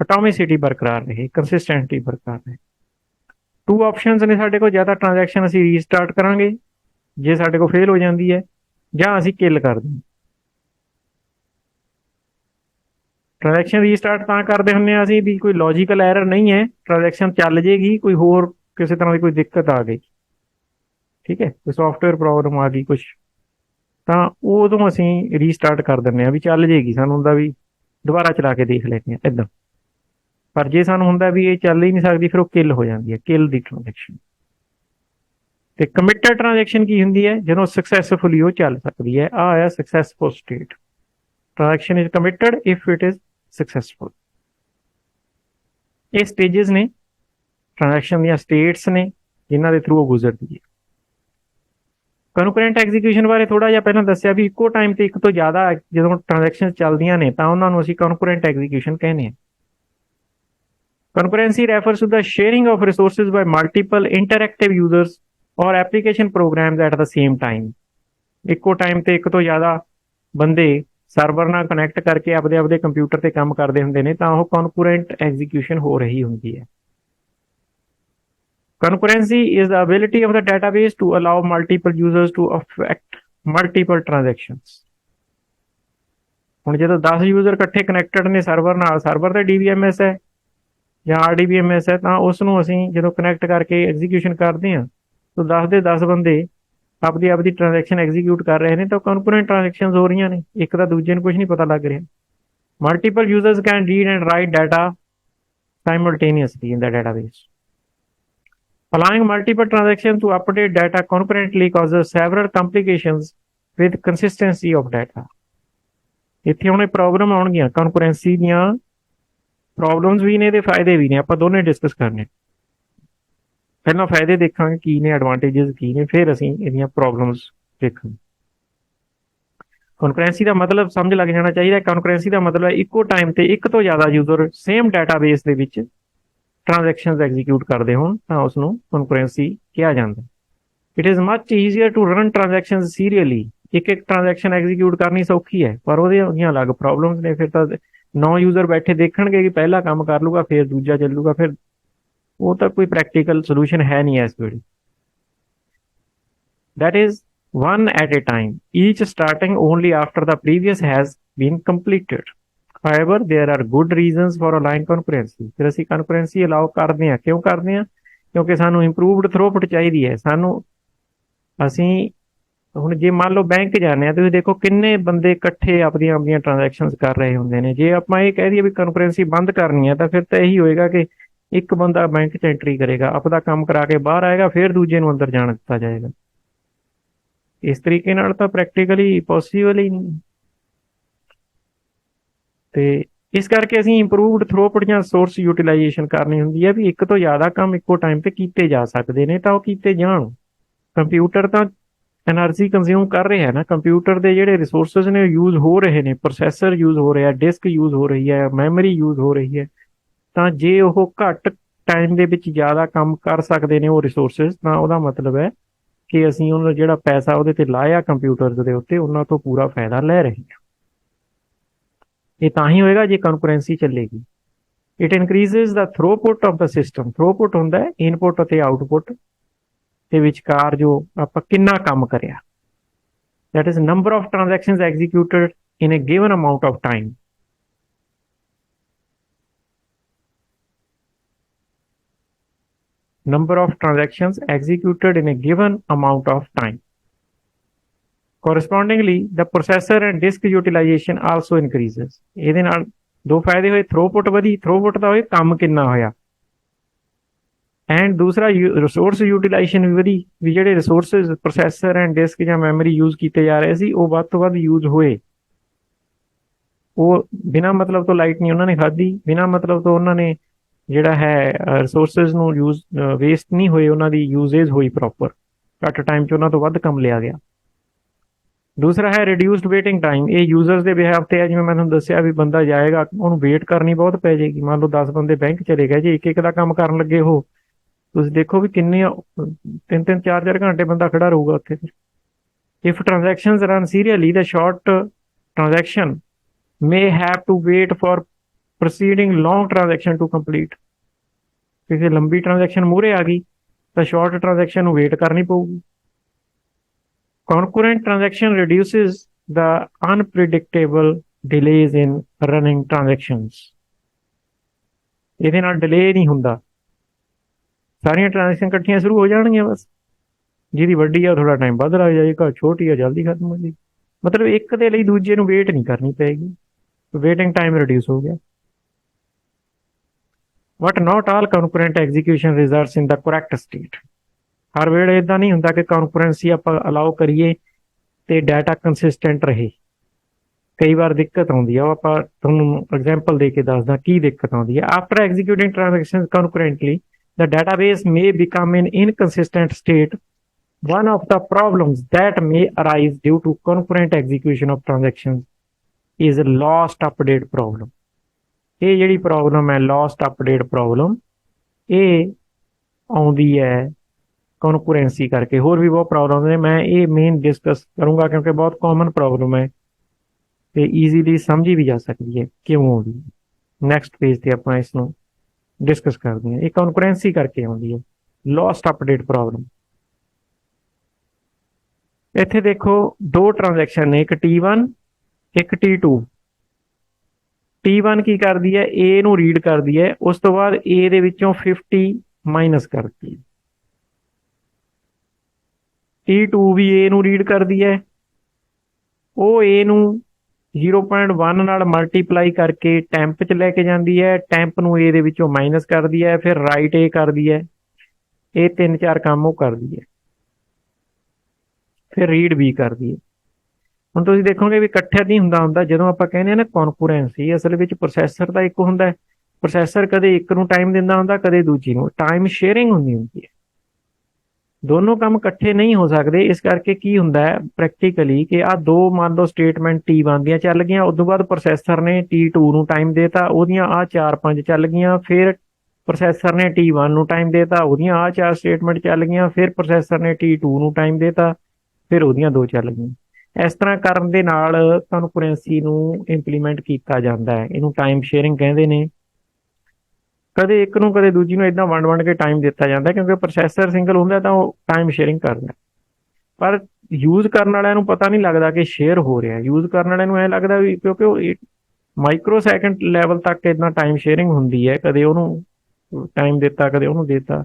ਐਟੋਮਿਸਿਟੀ ਬਰਕਰਾਰ ਰਹੇ, ਕੰਸਿਸਟੈਂਸਿਟੀ ਬਰਕਰਾਰ ਰਹੇ। ਟੂ ਆਪਸ਼ਨਸ ਨੇ ਸਾਡੇ ਕੋਲ, ਜਾਂ ਤਾਂ ਟ੍ਰਾਂਜੈਕਸ਼ਨ ਅਸੀਂ ਰੀਸਟਾਰਟ ਕਰਾਂਗੇ ਜੇ ਸਾਡੇ ਕੋਲ ਫੇਲ ਹੋ ਜਾਂਦੀ ਹੈ, ਜਾਂ ਅਸੀਂ ਕਿਲ ਕਰ ਦਿੰਦੇ। ट्रांजैक्शन रीस्टार्ट ਤਾਂ ਕਰਦੇ ਹੁੰਦੇ ਆ ਅਸੀਂ ਵੀ ਕੋਈ ਲੌਜੀਕਲ ਐਰਰ ਨਹੀਂ ਹੈ, ਟ੍ਰਾਂਜੈਕਸ਼ਨ ਚੱਲ ਜੇਗੀ, ਕੋਈ ਹੋਰ ਕਿਸੇ ਤਰ੍ਹਾਂ ਦੀ ਕੋਈ ਦਿੱਕਤ ਆ ਗਈ, ਠੀਕ ਹੈ, ਕੋਈ ਸੌਫਟਵੇਅਰ ਪ੍ਰੋਬਲਮ ਆ ਗਈ ਕੁਛ, ਤਾਂ ਉਦੋਂ ਅਸੀਂ ਰੀਸਟਾਰਟ ਕਰ ਦਿੰਦੇ ਆ ਵੀ ਚੱਲ ਜੇਗੀ, ਸਾਨੂੰ ਹੁੰਦਾ ਵੀ ਦੁਬਾਰਾ ਚਲਾ ਕੇ ਦੇਖ ਲੈਂਦੇ ਆ ਇਦਾਂ। ਪਰ ਜੇ ਸਾਨੂੰ ਹੁੰਦਾ ਵੀ ਇਹ ਚੱਲ ਹੀ ਨਹੀਂ ਸਕਦੀ, ਫਿਰ ਉਹ ਕਿਲ ਹੋ ਜਾਂਦੀ ਹੈ, ਕਿਲ ਦੀ ਟ੍ਰਾਂਜੈਕਸ਼ਨ। ਤੇ ਕਮਿਟਡ ਟ੍ਰਾਂਜੈਕਸ਼ਨ ਕੀ ਹੁੰਦੀ ਹੈ? ਜਦੋਂ ਸਕਸੈਸਫੁਲੀ ਉਹ ਚੱਲ ਸਕਦੀ ਹੈ। ਆ ਆਇਆ successful state. Transaction is committed if it is successful. ये स्टेजेस ने ट्रांजैक्शन ਦੀਆਂ ਸਟੇਟਸ ਨੇ ਜਿਨ੍ਹਾਂ ਦੇ ਥਰੂ ਉਹ ਗੁਜ਼ਰਦੀ ਹੈ। ਕਨਕਰੈਂਟ ਐਗਜ਼ੀਕਿਊਸ਼ਨ ਬਾਰੇ ਥੋੜਾ ਜਿਹਾ ਪਹਿਲਾਂ ਦੱਸਿਆ ਵੀ ਇੱਕੋ ਟਾਈਮ ਤੇ ਇੱਕ ਤੋਂ ਜ਼ਿਆਦਾ ਜਦੋਂ ਟ੍ਰਾਂਜੈਕਸ਼ਨ ਚੱਲਦੀਆਂ ਨੇ ਤਾਂ ਉਹਨਾਂ ਨੂੰ ਅਸੀਂ ਕਨਕਰੈਂਟ ਐਗਜ਼ੀਕਿਊਸ਼ਨ ਕਹਿੰਦੇ ਹਾਂ। Concurrency refers to the sharing of resources by multiple interactive users ਔਰ application programs at the same time. ਇੱਕੋ ਟਾਈਮ ਤੇ ਇੱਕ ਤੋਂ ਜ਼ਿਆਦਾ ਬੰਦੇ ਸਰਵਰ ਨਾਲ ਕਨੈਕਟ ਕਰਕੇ ਆਪਦੇ ਆਪਦੇ ਕੰਪਿਊਟਰ ਤੇ ਕੰਮ ਕਰਦੇ ਹੁੰਦੇ ਨੇ, ਤਾਂ ਉਹ ਕਨਕਰੈਂਟ ਐਗਜ਼ੀਕਿਊਸ਼ਨ ਹੋ ਰਹੀ ਹੁੰਦੀ ਹੈ। Concurrency is the ability of the database to allow multiple users to affect multiple transactions। ਹੁਣ ਜਦੋਂ 10 ਯੂਜ਼ਰ ਇਕੱਠੇ ਕਨੈਕਟਡ ਨੇ ਸਰਵਰ ਨਾਲ, ਸਰਵਰ ਤੇ DBMS ਹੈ ਜਾਂ RDBMS ਹੈ, ਤਾਂ ਉਸ ਨੂੰ ਅਸੀਂ ਜਦੋਂ ਕਨੈਕਟ ਕਰਕੇ ਐਗਜ਼ੀਕਿਊਸ਼ਨ ਕਰਦੇ ਹਾਂ ਤਾਂ 10 ਦੇ 10 ਬੰਦੇ ਆਪਦੀ ਟ੍ਰਾਂਜੈਕਸ਼ਨ ਐਗਜ਼ੀਕਿਊਟ ਕਰ ਰਹੇ ਨੇ, ਤਾਂ ਕਨਕਰੈਂਟ ਟ੍ਰਾਂਜੈਕਸ਼ਨਸ ਹੋ ਰਹੀਆਂ ਨੇ, ਇੱਕ ਤਾਂ ਦੂਜੇ ਨੂੰ ਕੁਝ ਨਹੀਂ ਪਤਾ ਲੱਗ ਰਿਹਾ। Multiple users can read and write data simultaneously in the database। Allowing multiple transactions to update data concurrently causes several complications with consistency of data। ਇੱਥੇ ਹੁਣ ਪ੍ਰੋਬਲਮ ਆਉਣਗੀਆਂ, ਕਨਕਰੈਂਸੀ ਦੀਆਂ ਪ੍ਰੋਬਲਮਸ ਵੀ ਨੇ ਤੇ ਫਾਇਦੇ ਵੀ ਨੇ, ਆਪਾਂ ਦੋਨੇ ਡਿਸਕਸ ਕਰਨੇ। ਪਹਿਲਾਂ ਫਾਇਦੇ ਦੇਖਾਂਗੇ ਕੀ ਨੇ, ਐਡਵਾਂਟੇजेस ਕੀ ਨੇ, ਫਿਰ ਅਸੀਂ ਇਹਦੀਆਂ ਪ੍ਰੋਬਲਮਸ ਦੇਖਾਂਗੇ। ਕਨਕਰੈਂਸੀ ਦਾ ਮਤਲਬ ਸਮਝ ਲੱਗ ਜਾਣਾ ਚਾਹੀਦਾ। ਕਨਕਰੈਂਸੀ ਦਾ ਮਤਲਬ ਹੈ ਇੱਕੋ ਟਾਈਮ ਤੇ ਇੱਕ ਤੋਂ ਜ਼ਿਆਦਾ ਯੂਜ਼ਰ ਸੇਮ ਡਾਟਾਬੇਸ ਦੇ ਵਿੱਚ ਟ੍ਰਾਂਜੈਕਸ਼ਨਸ ਐਗਜ਼ੀਕਿਊਟ ਕਰਦੇ ਹੋਣ ਤਾਂ ਉਸ ਨੂੰ ਕਨਕਰੈਂਸੀ ਕਿਹਾ ਜਾਂਦਾ। It is much easier to run transactions serially. ਇੱਕ ਇੱਕ ਟ੍ਰਾਂਜੈਕਸ਼ਨ ਐਗਜ਼ੀਕਿਊਟ ਕਰਨੀ ਸੌਖੀ ਹੈ, ਪਰ ਉਹਦੀਆਂ ਅਲੱਗ ਪ੍ਰੋਬਲਮਸ ਨੇ। ਫਿਰ ਤਾਂ 9 ਯੂਜ਼ਰ ਬੈਠੇ ਦੇਖਣਗੇ ਕਿ ਪਹਿਲਾ ਕੰਮ ਕਰ ਲੂਗਾ, ਫਿਰ ਦੂਜਾ ਚੱਲੂਗਾ, ਫਿਰ ਉਹ ਤਾਂ ਕੋਈ ਪ੍ਰੈਕਟੀਕਲ ਸੋਲੂਸ਼ਨ ਹੈ ਨਹੀਂ ਇਸ ਵੇਲੇ। that is one at a time, each starting only after the previous has been completed. However, there are good reasons for allowing concurrency। ਫਿਰ ਅਸੀਂ concurrency allow ਕਰਦੇ ਹਾਂ, ਕਿਉਂ ਕਰਦੇ ਹਾਂ? ਕਿਉਂਕਿ ਸਾਨੂੰ ਇੰਪਰੂਵਡ ਥਰੂਪੁੱਟ ਚਾਹੀਦੀ ਹੈ। ਸਾਨੂੰ ਅਸੀਂ ਹੁਣ ਜੇ ਮੰਨ ਲਓ ਬੈਂਕ ਜਾਂਦੇ ਹਾਂ, ਤੁਸੀਂ ਦੇਖੋ ਕਿੰਨੇ ਬੰਦੇ ਇਕੱਠੇ ਆਪਣੀਆਂ ਟ੍ਰਾਂਜੈਕਸ਼ਨਸ ਕਰ ਰਹੇ ਹੁੰਦੇ ਨੇ। ਜੇ ਆਪਾਂ ਇਹ ਕਹਿ ਦਈਏ ਵੀ concurrency ਬੰਦ ਕਰਨੀ ਹੈ, ਤਾਂ ਫਿਰ ਤਾਂ ਇਹੀ ਹੋਏਗਾ ਕਿ ਇੱਕ ਬੰਦਾ ਬੈਂਕ 'ਚ ਐਂਟਰੀ ਕਰੇਗਾ, ਆਪਦਾ ਕੰਮ ਕਰਾ ਕੇ ਬਾਹਰ ਆਏਗਾ, ਫਿਰ ਦੂਜੇ ਨੂੰ ਅੰਦਰ ਜਾਣ ਦਿੱਤਾ ਜਾਏਗਾ। ਇਸ ਤਰੀਕੇ ਨਾਲ ਤਾਂ ਪ੍ਰੈਕਟੀਕਲੀ ਪੋਸੀਬਲ ਹੀ ਨਹੀਂ। ਤੇ ਇਸ ਕਰਕੇ ਅਸੀਂ ਇੰਪਰੂਵਡ ਥਰੂਪੁੱਟ ਜਾਂ ਸੋਰਸ ਯੂਟਿਲਾਈਜੇਸ਼ਨ ਕਰਨੀ ਹੁੰਦੀ ਹੈ ਵੀ ਇੱਕ ਤੋਂ ਜ਼ਿਆਦਾ ਕੰਮ ਇੱਕੋ ਟਾਈਮ ਤੇ ਕੀਤੇ ਜਾ ਸਕਦੇ ਨੇ ਤਾਂ ਉਹ ਕੀਤੇ ਜਾਣ। ਕੰਪਿਊਟਰ ਤਾਂ એનર્ਜੀ ਕੰਜ਼ਿਊਮ ਕਰ ਰਿਹਾ ਹੈ ਨਾ। ਕੰਪਿਊਟਰ ਦੇ ਜਿਹੜੇ ਰਿਸੋਰਸਸ ਨੇ ਯੂਜ਼ ਹੋ ਰਹੇ ਨੇ, ਪ੍ਰੋਸੈਸਰ ਯੂਜ਼ ਹੋ ਰਿਹਾ, ਡਿਸਕ ਯੂਜ਼ ਹੋ ਰਹੀ ਹੈ, ਮੈਮਰੀ ਯੂਜ਼ ਹੋ ਰਹੀ ਹੈ। ਤਾਂ ਜੇ ਉਹ ਘੱਟ ਟਾਈਮ ਦੇ ਵਿੱਚ ਜ਼ਿਆਦਾ ਕੰਮ ਕਰ ਸਕਦੇ ਨੇ ਉਹ ਰਿਸੋਰਸਸ, ਤਾਂ ਉਹਦਾ ਮਤਲਬ ਹੈ ਕਿ ਅਸੀਂ ਉਹਨਾਂ ਜਿਹੜਾ ਪੈਸਾ ਉਹਦੇ ਤੇ ਲਾਇਆ ਕੰਪਿਊਟਰ ਦੇ ਉੱਤੇ, ਉਹਨਾਂ ਤੋਂ ਪੂਰਾ ਫਾਇਦਾ ਲੈ ਰਹੇ ਹਾਂ। ਇਹ ਤਾਂ ਹੀ ਹੋਏਗਾ ਜੇ ਕੰਕੁਰੈਂਸੀ ਚੱਲੇਗੀ। It increases the throughput of the system. Throughput ਹੁੰਦਾ ਹੈ ਇਨਪੁੱਟ ਅਤੇ ਆਊਟਪੁੱਟ ਦੇ ਵਿਚਕਾਰ ਜੋ ਆਪਾਂ ਕਿੰਨਾ ਕੰਮ ਕਰਿਆ। that is number of transactions executed in a given amount of time। number of transactions executed in a given amount of time। correspondingly the processor and disk utilization also increases। ਇਹਦੇ ਨਾਲ ਦੋ ਫਾਇਦੇ ਹੋਏ, ਥਰੂਪੁੱਟ ਵਧੀ, throughput ਦਾ ਹੋਏ ਕੰਮ ਕਿੰਨਾ ਹੋਇਆ, ਐਂਡ ਦੂਸਰਾ ਰਿਸੋਰਸ ਯੂਟਿਲਾਈਜੇਸ਼ਨ ਵੀ ਵਧੀ, ਵੀ ਜਿਹੜੇ ਰਿਸੋਰਸਿਸ ਪ੍ਰੋਸੈਸਰ ਐਂਡ ਡਿਸਕ ਜਾਂ ਮੈਮਰੀ ਯੂਜ਼ ਕੀਤੇ ਜਾ ਰਹੇ ਸੀ ਉਹ ਵੱਧ ਤੋਂ ਵੱਧ ਯੂਜ਼ ਹੋਏ। ਉਹ ਬਿਨਾਂ ਮਤਲਬ ਤੋਂ ਲਾਈਟ ਨਹੀਂ ਉਹਨਾਂ ਨੇ ਖਾਧੀ, ਬਿਨਾਂ ਮਤਲਬ ਤੋਂ ਉਹਨਾਂ ਨੇ ਜਿਹੜਾ ਹੈ ਰਿਸੋਰਸਿਸ ਨੂੰ ਯੂਜ਼ ਵੇਸਟ ਨਹੀਂ ਹੋਏ, ਉਹਨਾਂ ਦੀ ਯੂਜ਼ੇਜ ਹੋਈ ਪ੍ਰੋਪਰ, ਘੱਟ ਟਾਈਮ 'ਚ ਉਹਨਾਂ ਤੋਂ ਵੱਧ ਕੰਮ ਲਿਆ ਗਿਆ। ਦੂਸਰਾ ਹੈ ਰਿਡਿਊਸਡ ਵੇਟਿੰਗ ਟਾਈਮ। ਇਹ ਯੂਜ਼ਰਸ ਦੇ ਬਿਹਾਫ ਤੇ ਹੈ। ਜਿਵੇਂ ਮੈਂ ਤੁਹਾਨੂੰ ਦੱਸਿਆ ਵੀ ਬੰਦਾ ਜਾਏਗਾ, ਉਹਨੂੰ ਵੇਟ ਕਰਨੀ ਬਹੁਤ ਪੈ ਜਾਏਗੀ। ਮੰਨ ਲਓ 10 ਬੰਦੇ ਬੈਂਕ ਚਲੇ ਗਏ, ਜੇ ਇੱਕ ਇੱਕ ਦਾ ਕੰਮ ਕਰਨ ਲੱਗੇ ਉਹ, ਤੁਸੀਂ ਦੇਖੋ ਵੀ ਕਿੰਨੇ 3-3 4-4 ਘੰਟੇ ਬੰਦਾ ਖੜਾ ਰਹੂਗਾ ਉੱਥੇ। If transactions run serially the short transaction may have to wait for preceding long transaction to complete। ਕਿਸੇ ਲੰਬੀ ਟ੍ਰਾਂਜੈਕਸ਼ਨ ਮੂਹਰੇ ਆ ਗਈ ਤਾਂ ਸ਼ਾਰਟ ਟ੍ਰਾਂਜੈਕਸ਼ਨ ਨੂੰ ਵੇਟ ਕਰਨੀ ਪਊਗੀ। concurrent transaction reduces the unpredictable delays in running transactions। ਇਹਦੇ ਨਾਲ ਡਿਲੇ ਨਹੀਂ ਹੁੰਦਾ, ਸਾਰੀਆਂ ਟ੍ਰਾਂਜੈਕਸ਼ਨ ਇਕੱਠੀਆਂ ਸ਼ੁਰੂ ਹੋ ਜਾਣਗੀਆਂ, ਬਸ ਜਿਹਦੀ ਵੱਡੀ ਆ ਥੋੜਾ ਟਾਈਮ ਵੱਧ ਲੱਗ ਜਾਏਗਾ, ਛੋਟੀ ਆ ਜਲਦੀ ਖਤਮ ਹੋ ਜਾਏਗੀ। ਮਤਲਬ ਇੱਕ ਦੇ ਲਈ ਦੂਜੇ ਨੂੰ ਵੇਟ ਨਹੀਂ ਕਰਨੀ ਪਏਗੀ, ਵੇਟਿੰਗ ਟਾਈਮ ਰਿਡਿਊਸ ਹੋ ਗਿਆ। But not all concurrent execution results in the correct state। ਹਰ ਵੇਲੇ ਇਦਾਂ ਨਹੀਂ ਹੁੰਦਾ ਕਿ concurrency ਆਪਾਂ ਅਲਾਓ ਕਰੀਏ ਤੇ ਡਾਟਾ ਕੰਸਿਸਟੈਂਟ ਰਹੇ। ਕਈ ਵਾਰ ਦਿੱਕਤ ਆਉਂਦੀ ਆ, ਉਹ ਆਪਾਂ ਤੁਹਾਨੂੰ ਐਗਜ਼ਾਮਪਲ ਦੇ ਕੇ ਦੱਸਦਾ ਕੀ ਦਿੱਕਤ ਆਉਂਦੀ ਹੈ। After executing transactions concurrently the database may become an inconsistent state। one of the problems that may arise due to concurrent execution of transactions is a lost update problem। ਇਹ ਜਿਹੜੀ ਪ੍ਰੋਬਲਮ ਹੈ lost update problem, ਇਹ ਆਉਂਦੀ ਹੈ concurrency ਕਰਕੇ। ਹੋਰ ਵੀ ਬਹੁਤ problem ਨੇ, ਮੈਂ ਇਹ ਮੇਨ ਡਿਸਕਸ ਕਰੂੰਗਾ ਕਿਉਂਕਿ ਬਹੁਤ ਕਾਮਨ ਪ੍ਰੋਬਲਮ ਹੈ ਤੇ ਈਜ਼ੀਲੀ ਸਮਝੀ ਵੀ ਜਾ ਸਕਦੀ ਹੈ ਕਿਉਂ ਆਉਂਦੀ ਹੈ। ਨੈਕਸਟ ਪੇਜ ਤੇ ਆਪਾਂ ਇਸ ਨੂੰ ਡਿਸਕਸ ਕਰਦੇ ਹਾਂ। ਇਹ concurrency ਕਰਕੇ ਆਉਂਦੀ ਹੈ lost update problem। ਇੱਥੇ ਦੇਖੋ ਦੋ ਟ੍ਰਾਂਜੈਕਸ਼ਨ ਨੇ, ਇੱਕ T1 ਇੱਕ T2। T1 ਕੀ ਕਰਦੀ ਹੈ, A ਨੂੰ ਰੀਡ ਕਰਦੀ ਹੈ, ਉਸ ਤੋਂ ਬਾਅਦ A ਦੇ ਵਿੱਚੋਂ 50 ਮਾਈਨਸ ਕਰਦੀ ਹੈ। T2 ਵੀ A ਨੂੰ ਰੀਡ ਕਰਦੀ ਹੈ, ਉਹ A ਨੂੰ 0.1 ਨਾਲ ਮਲਟੀਪਲਾਈ ਕਰਕੇ ਟੈਂਪ 'ਚ ਲੈ ਕੇ ਜਾਂਦੀ ਹੈ, ਟੈਂਪ ਨੂੰ A ਦੇ ਵਿੱਚੋਂ ਮਾਈਨਸ ਕਰਦੀ ਹੈ, ਫਿਰ ਰਾਈਟ A ਕਰਦੀ ਹੈ। ਇਹ 3-4 ਕੰਮ ਉਹ ਕਰਦੀ ਹੈ, ਫਿਰ ਰੀਡ ਵੀ ਕਰਦੀ ਹੈ। ਹੁਣ ਤੁਸੀਂ ਦੇਖੋਗੇ ਵੀ ਇਕੱਠਿਆ ਨਹੀਂ ਹੁੰਦਾ ਜਦੋਂ ਆਪਾਂ ਕਹਿੰਦੇ ਹਾਂ ਨਾ concurrency, ਅਸਲ ਵਿੱਚ ਪ੍ਰੋਸੈਸਰ ਤਾਂ ਇੱਕ ਹੁੰਦਾ, ਪ੍ਰੋਸੈਸਰ ਕਦੇ ਇੱਕ ਨੂੰ ਟਾਈਮ ਦਿੰਦਾ ਹੁੰਦਾ, ਕਦੇ ਦੂਜੀ ਨੂੰ। ਟਾਈਮ ਸ਼ੇਅਰਿੰਗ ਹੁੰਦੀ ਹੈ। ਦੋਨੋਂ ਕੰਮ ਇਕੱਠੇ ਨਹੀਂ ਹੋ ਸਕਦੇ। ਇਸ ਕਰਕੇ ਕੀ ਹੁੰਦਾ ਹੈ ਪ੍ਰੈਕਟੀਕਲੀ ਕਿ ਆਹ ਦੋ ਮੰਨ ਲਓ ਸਟੇਟਮੈਂਟ T1 ਦੀਆਂ ਚੱਲ ਗਈਆਂ, ਉਸ ਤੋਂ ਬਾਅਦ ਪ੍ਰੋਸੈਸਰ ਨੇ T2 ਨੂੰ ਟਾਈਮ ਦੇਤਾ, ਉਹਦੀਆਂ ਆਹ 4-5 ਚੱਲ ਗਈਆਂ, ਫਿਰ ਪ੍ਰੋਸੈਸਰ ਨੇ T1 ਨੂੰ ਟਾਈਮ ਦੇਤਾ, ਉਹਦੀਆਂ ਆਹ 4 ਸਟੇਟਮੈਂਟ ਚੱਲ ਗਈਆਂ, ਫਿਰ ਪ੍ਰੋਸੈਸਰ ਨੇ T2 ਨੂੰ ਟਾਈਮ ਦੇਤਾ, ਫਿਰ ਉਹਦੀਆਂ 2 ਚੱਲ ਗਈਆਂ। ਇਸ ਤਰ੍ਹਾਂ ਕਰਨ ਦੇ ਨਾਲ ਕਨਕਰੈਂਸੀ ਨੂੰ ਇੰਪਲੀਮੈਂਟ ਕੀਤਾ ਜਾਂਦਾ ਹੈ। ਇਹਨੂੰ ਟਾਈਮ ਸ਼ੇਅਰਿੰਗ ਕਹਿੰਦੇ ਨੇ। ਕਦੇ ਇੱਕ ਨੂੰ ਕਦੇ ਦੂਜੀ ਨੂੰ ਇਦਾਂ ਵੰਡ ਕੇ ਟਾਈਮ ਦਿੱਤਾ ਜਾਂਦਾ, ਕਿਉਂਕਿ ਪ੍ਰੋਸੈਸਰ ਸਿੰਗਲ ਹੁੰਦਾ ਤਾਂ ਉਹ ਟਾਈਮ ਸ਼ੇਅਰਿੰਗ ਕਰਦਾ, ਪਰ ਯੂਜ਼ ਕਰਨ ਵਾਲਿਆਂ ਨੂੰ ਪਤਾ ਨਹੀਂ ਲੱਗਦਾ ਕਿ ਸ਼ੇਅਰ ਹੋ ਰਿਹਾ। ਯੂਜ਼ ਕਰਨ ਵਾਲਿਆਂ ਨੂੰ ਐਂ ਲੱਗਦਾ ਵੀ ਕਿਉਂਕਿ ਉਹ ਮਾਈਕਰੋ ਸੈਕਿੰਡ ਲੈਵਲ ਤੱਕ ਇਦਾਂ ਟਾਈਮ ਸ਼ੇਅਰਿੰਗ ਹੁੰਦੀ ਹੈ, ਕਦੇ ਉਹਨੂੰ ਟਾਈਮ ਦਿੱਤਾ ਕਦੇ ਉਹਨੂੰ ਦਿੱਤਾ।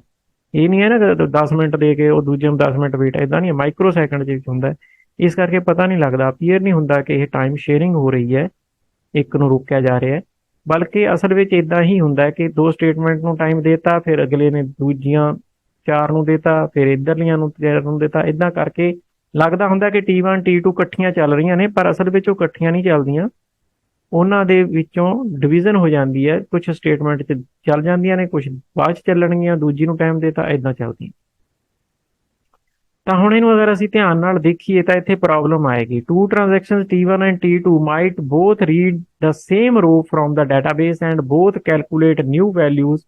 ਇਹ ਨਹੀਂ ਹੈ ਨਾ ਕਿ 10 ਮਿੰਟ ਦੇ ਕੇ ਉਹ ਦੂਜੇ ਨੂੰ 10 ਮਿੰਟ ਵੇਟ, ਇਦਾਂ ਨਹੀਂ, ਮਾਈਕਰੋ ਸੈਕਿੰਡ ਦੇ ਵਿੱਚ ਹੁੰਦਾ। ਇਸ ਕਰਕੇ ਪਤਾ ਨਹੀਂ ਲੱਗਦਾ, ਅਪੀਅਰ ਨਹੀਂ ਹੁੰਦਾ ਕਿ ਇਹ ਟਾਈਮ ਸ਼ੇਅਰਿੰਗ ਹੋ ਰਹੀ ਹੈ, ਇੱਕ ਨੂੰ ਰੋਕਿਆ ਜਾ ਰਿਹਾ ਹੈ। ਬਲਕਿ ਅਸਲ ਵਿੱਚ ਇਦਾਂ ਹੀ ਹੁੰਦਾ ਕਿ 2 ਸਟੇਟਮੈਂਟ ਨੂੰ ਟਾਈਮ ਦੇਤਾ, ਫਿਰ ਅਗਲੇ ਨੇ ਦੂਜੀਆਂ 4 ਨੂੰ ਦੇਤਾ, ਫਿਰ ਇੱਧਰਲੀਆਂ ਨੂੰ 3 ਨੂੰ ਦੇਤਾ। ਇਦਾਂ ਕਰਕੇ ਲੱਗਦਾ ਹੁੰਦਾ ਕਿ T1 T2 ਇਕੱਠੀਆਂ ਚੱਲ ਰਹੀਆਂ ਨੇ, ਪਰ ਅਸਲ ਵਿੱਚ ਉਹ ਇਕੱਠੀਆਂ ਨਹੀਂ ਚੱਲਦੀਆਂ। ਉਹਨਾਂ ਦੇ ਵਿੱਚੋਂ ਡਿਵੀਜ਼ਨ ਹੋ ਜਾਂਦੀ ਹੈ, ਕੁਝ ਸਟੇਟਮੈਂਟ 'ਚ ਚੱਲ ਜਾਂਦੀਆਂ ਨੇ, ਕੁਝ ਬਾਅਦ 'ਚ ਚੱਲਣਗੀਆਂ, ਦੂਜੀ ਨੂੰ ਟਾਈਮ ਦੇਤਾ, ਇਦਾਂ ਚੱਲਦੀਆਂ। ਤਾਂ ਹੁਣ ਇਹਨੂੰ ਅਗਰ ਅਸੀਂ ਧਿਆਨ ਨਾਲ ਦੇਖੀਏ ਤਾਂ ਇੱਥੇ ਪ੍ਰੋਬਲਮ ਆਏਗੀ। 2 transactions T1 and T2 might both read the same row from the database and both calculate new values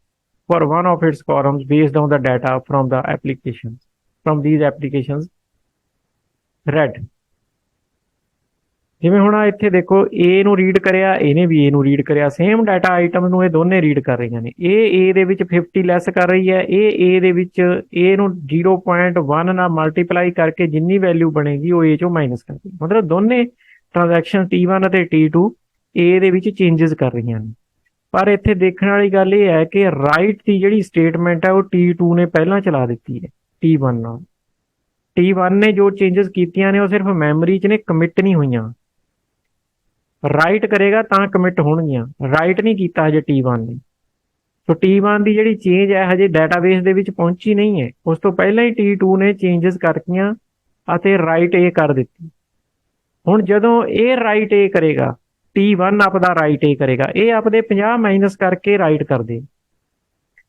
for one of its columns based on the data from the applications, from these applications read। ਜਿਵੇਂ ਹੁਣ ਇੱਥੇ ਦੇਖੋ A ਨੂੰ read ਕਰਿਆ, ਇਹਨੇ ਵੀ A ਨੂੰ read ਕਰਿਆ, same data item ਨੂੰ ਇਹ ਦੋਨੇ ਰੀਡ ਕਰ ਰਹੀਆਂ ਨੇ। ਇਹ A ਦੇ ਵਿੱਚ 50 ਲੈਸ ਕਰ ਰਹੀ ਹੈ, ਇਹ A ਦੇ ਵਿੱਚ A ਨੂੰ 0.1 ਨਾਲ ਮਲਟੀਪਲਾਈ ਕਰਕੇ ਜਿੰਨੀ ਵੈਲਿਊ ਬਣੇਗੀ ਉਹ A ਚੋਂ ਮਾਈਨਸ ਕਰ ਦੇਗੀ। ਮਤਲਬ ਦੋਨੇ ਟ੍ਰਾਂਜੈਕਸ਼ਨ T1 ਅਤੇ T2 A ਦੇ ਵਿੱਚ ਚੇਂਜਸ ਕਰ ਰਹੀਆਂ ਨੇ। ਪਰ ਇੱਥੇ ਦੇਖਣ ਵਾਲੀ ਗੱਲ ਇਹ ਹੈ ਕਿ ਰਾਈਟ ਦੀ ਜਿਹੜੀ ਸਟੇਟਮੈਂਟ ਹੈ ਉਹ T2 ਨੇ ਪਹਿਲਾਂ ਚਲਾ ਦਿੱਤੀ ਹੈ T1 ਨਾਲ। T1 ਨੇ ਜੋ ਚੇਂਜਸ ਕੀਤੀਆਂ ਨੇ ਉਹ ਸਿਰਫ ਮੈਮਰੀ 'ਚ ਨੇ, ਕਮਿਟ ਨਹੀਂ ਹੋਈਆਂ। ਰਾਈਟ ਕਰੇਗਾ ਤਾਂ ਕਮਿਟ ਹੋਣਗੀਆਂ, ਰਾਈਟ ਨਹੀਂ ਕੀਤਾ ਹਜੇ T1 ਨੇ। ਸੋ T1 ਦੀ ਜਿਹੜੀ ਚੇਂਜ ਹੈ ਹਜੇ ਡਾਟਾਬੇਸ ਦੇ ਵਿੱਚ ਪਹੁੰਚੀ ਨਹੀਂ ਹੈ, ਉਸ ਤੋਂ ਪਹਿਲਾਂ ਹੀ T2 ਨੇ ਚੇਂਜਸ ਕਰਤੀਆਂ ਅਤੇ ਰਾਈਟ A ਕਰ ਦਿੱਤੀ। ਹੁਣ ਜਦੋਂ ਇਹ ਰਾਈਟ A ਕਰੇਗਾ, T1 ਆਪਦਾ ਰਾਈਟ A ਕਰੇਗਾ, ਇਹ ਆਪਦੇ 50 ਮਾਈਨਸ ਕਰਕੇ ਰਾਈਟ ਕਰ ਦੇ,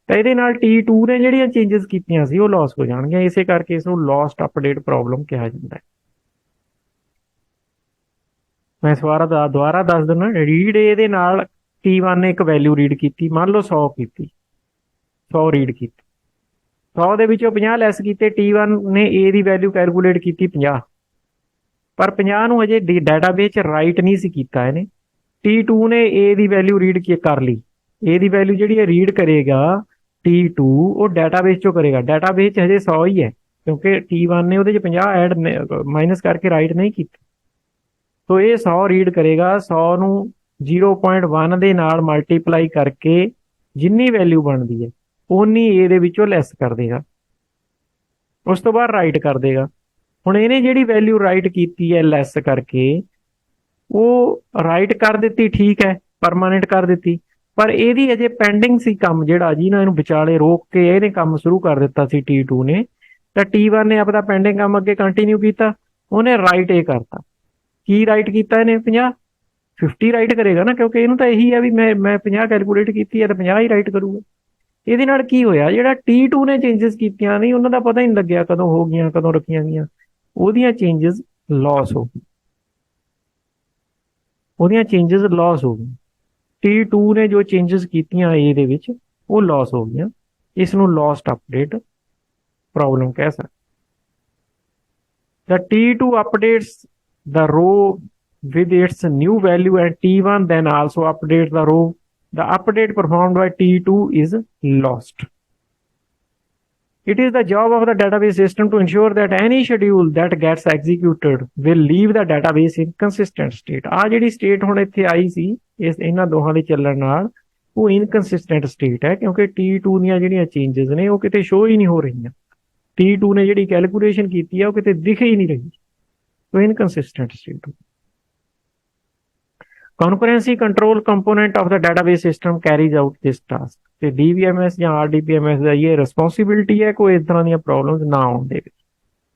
ਤਾਂ ਇਹਦੇ ਨਾਲ T2 ਨੇ ਜਿਹੜੀਆਂ ਚੇਂਜਸ ਕੀਤੀਆਂ ਸੀ ਉਹ ਲਾਸ ਹੋ ਜਾਣਗੀਆਂ। ਇਸੇ ਕਰਕੇ ਇਸ ਨੂੰ ਲੋਸਟ ਅਪਡੇਟ ਪ੍ਰੋਬਲਮ ਕਿਹਾ ਜਾਂਦਾ ਹੈ। ਮੈਂ ਦੁਬਾਰਾ ਦੱਸ ਦਿੰਦਾ, ਰੀਡ A ਦੇ ਨਾਲ T1 ਨੇ ਇੱਕ ਵੈਲਿਊ ਰੀਡ ਕੀਤੀ, ਮੰਨ ਲਓ 100 ਕੀਤੀ, 100 ਰੀਡ ਕੀਤੀ, 100 ਦੇ ਵਿੱਚੋਂ 50 ਲੈਸ ਕੀਤੇ। T1 ਨੇ A ਦੀ ਵੈਲਿਊ ਕੈਲਕੂਲੇਟ ਕੀਤੀ 50, ਪਰ 50 ਨੂੰ ਹਜੇ ਡਾਟਾਬੇਸ 'ਚ ਰਾਈਟ ਨਹੀਂ ਸੀ ਕੀਤਾ ਇਹਨੇ। T2 ਨੇ A ਦੀ ਵੈਲਿਊ ਰੀਡ ਕਰ ਲਈ। A ਦੀ ਵੈਲਿਊ ਜਿਹੜੀ ਹੈ ਰੀਡ ਕਰੇਗਾ T2, ਉਹ ਡਾਟਾਬੇਸ 'ਚੋਂ ਕਰੇਗਾ। ਡਾਟਾਬੇਸ 'ਚ ਹਜੇ 100 ਹੀ ਹੈ, ਕਿਉਂਕਿ T1 ਨੇ ਉਹਦੇ 'ਚ 50 ਐਡ ਮਾਈਨਸ ਕਰਕੇ ਰਾਈਟ ਨਹੀਂ ਕੀਤਾ। ਸੋ ਇਹ 100 ਰੀਡ ਕਰੇਗਾ, 100 ਨੂੰ 0.1 ਦੇ ਨਾਲ ਮਲਟੀਪਲਾਈ ਕਰਕੇ ਜਿੰਨੀ ਵੈਲਿਊ ਬਣਦੀ ਹੈ ਓਨੀ A ਦੇ ਵਿੱਚੋਂ ਲੈਸ ਕਰ ਦੇਗਾ, ਉਸ ਤੋਂ ਬਾਅਦ ਰਾਈਟ ਕਰ ਦੇਗਾ। ਹੁਣ ਇਹਨੇ ਜਿਹੜੀ ਵੈਲਿਊ ਰਾਈਟ ਕੀਤੀ ਹੈ ਲੈਸ ਕਰਕੇ, ਉਹ ਰਾਈਟ ਕਰ ਦਿੱਤੀ, ਠੀਕ ਹੈ, ਪਰਮਾਨੈਂਟ ਕਰ ਦਿੱਤੀ, ਪਰ ਇਹਦੀ ਅਜੇ ਪੈਂਡਿੰਗ ਸੀ ਕੰਮ ਜਿਹੜਾ ਜੀ ਨਾ, ਇਹਨੂੰ ਵਿਚਾਲੇ ਰੋਕ ਕੇ ਇਹਨੇ ਕੰਮ ਸ਼ੁਰੂ ਕਰ ਦਿੱਤਾ ਸੀ T2 ਨੇ। ਤਾਂ T1 ਨੇ ਆਪਦਾ ਪੈਂਡਿੰਗ ਕੰਮ ਅੱਗੇ ਕੰਟੀਨਿਊ ਕੀਤਾ, ਉਹਨੇ ਰਾਈਟ A ਕਰਤਾ। ਕੀ ਰਾਈਟ ਕੀਤਾ ਇਹਨੇ? 50 ਰਾਈਟ ਕਰੇਗਾ ਨਾ, ਕਿਉਂਕਿ ਇਹਨੂੰ ਤਾਂ ਇਹੀ ਹੈ ਵੀ ਮੈਂ 50 ਕੈਲਕੂਲੇਟ ਕੀਤੀ ਹੈ ਤਾਂ 50 ਹੀ ਰਾਈਟ ਕਰੂਗਾ। ਇਹਦੇ ਨਾਲ ਕੀ ਹੋਇਆ, ਜਿਹੜਾ T2 ਨੇ ਚੇਂਜਸ ਕੀਤੀਆਂ ਨਹੀਂ, ਉਹਨਾਂ ਦਾ ਪਤਾ ਹੀ ਨਹੀਂ ਲੱਗਿਆ ਕਦੋਂ ਹੋ ਗਈਆਂ ਕਦੋਂ ਰੱਖੀਆਂ ਗਈਆਂ, ਉਹਦੀਆਂ ਚੇਂਜਸ ਲਾਸ ਹੋ ਗਈ, ਉਹਦੀਆਂ ਚੇਂਜਸ ਲਾਸ ਹੋ ਗਈ। T2 ਨੇ ਜੋ ਚੇਂਜਸ ਕੀਤੀਆਂ A ਦੇ ਵਿੱਚ ਉਹ ਲਾਸ ਹੋ ਗਈਆਂ। ਇਸ ਨੂੰ ਲੋਸਟ ਅਪਡੇਟ ਪ੍ਰੋਬਲਮ ਕਹਿ ਸਕਦੇ। The T2 updates the row with its new value and T1 then also updates the row. The update performed by T2 is lost. It is the job of the database system to ensure that any schedule that gets executed will leave the database in consistent state. ਆ ਜਿਹੜੀ state ਹੁਣ ਇੱਥੇ ਆਈ ਸੀ ਇਹਨਾਂ ਦੋਹਾਂ ਦੇ ਚੱਲਣ ਨਾਲ, ਉਹ ਇਨਕਨਸਿਸਟੈਂਟ ਸਟੇਟ ਹੈ, ਕਿਉਂਕਿ T2 ਦੀਆਂ ਜਿਹੜੀਆਂ ਚੇਂਜਸ ਨੇ ਉਹ ਕਿਤੇ ਸ਼ੋ ਹੀ ਨਹੀਂ ਹੋ ਰਹੀਆਂ। T2 ਨੇ ਜਿਹੜੀ ਕੈਲਕੂਲੇਸ਼ਨ ਕੀਤੀ ਹੈ ਉਹ ਕਿਤੇ ਦਿਖ ਹੀ ਨਹੀਂ ਰਹੀ, ਸੋ ਇਨਕਨਸਿਸਟੈਂਟ state. Concurrency control component of the database system carries out this task। ਤੇ DBMS ਜਾਂ RDBMS ਦਾ ਇਹ ਰਿਸਪੌਂਸਿਬਿਲਿਟੀ ਹੈ ਕੋਈ ਇਸ ਤਰ੍ਹਾਂ ਦੀਆਂ ਪ੍ਰੋਬਲਮਸ ਨਾ ਆਉਣ ਦੇ ਵਿੱਚ।